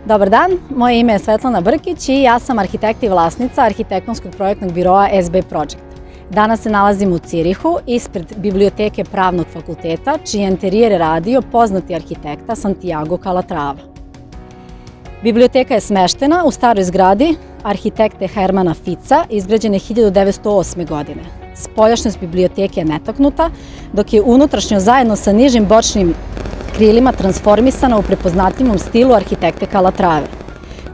Dobar dan, moje ime je Svetlana Brkić i ja sam arhitekta i vlasnica arhitektonskog projektnog biroa SB Project. Danas se nalazim u Cirihu ispred Biblioteke Pravnog fakulteta, čiji interijer je radio poznati arhitekta Santiago Calatrava. Biblioteka je smeštena u staroj zgradi arhitekte Hermana Fica, izgrađene 1908. godine. Spoljašnjost biblioteke je netaknuta, dok je unutrašnjo zajedno sa nižim bočnim krilima transformisana u prepoznatljivom stilu arhitekte Calatrave.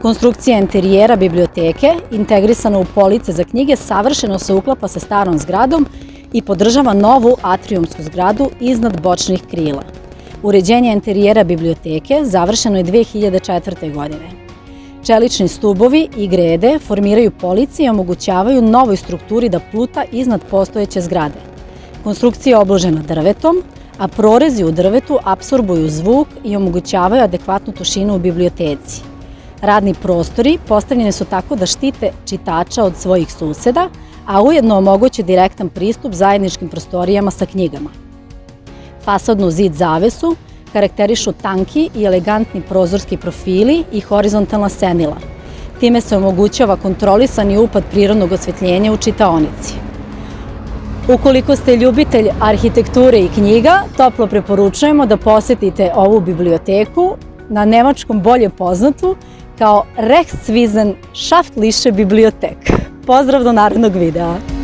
Konstrukcija interijera biblioteke, integrisana u police za knjige, savršeno se uklapa sa starom zgradom i podržava novu atrijumsku zgradu iznad bočnih krila. Uređenje interijera biblioteke završeno je 2004. godine. Čelični stubovi i grede formiraju police i omogućavaju novoj strukturi da pluta iznad postojeće zgrade. Konstrukcija je obložena drvetom, a prorezi u drvetu apsorbuju zvuk i omogućavaju adekvatnu tišinu u biblioteci. Radni prostori postavljeni su tako da štite čitača od svojih suseda, a ujedno omoguće direktan pristup zajedničkim prostorijama sa knjigama. Fasadnu zid zavesu karakterišu tanki i elegantni prozorski profili i horizontalna senila. Time se omogućava kontrolisani upad prirodnog osvetljenja u čitaonici. Ukoliko ste ljubitelj arhitekture i knjiga, toplo preporučujemo da posetite ovu biblioteku, na nemačkom bolje poznatu kao Rechtswesen Schaftliche Bibliothek. Pozdrav do narednog videa!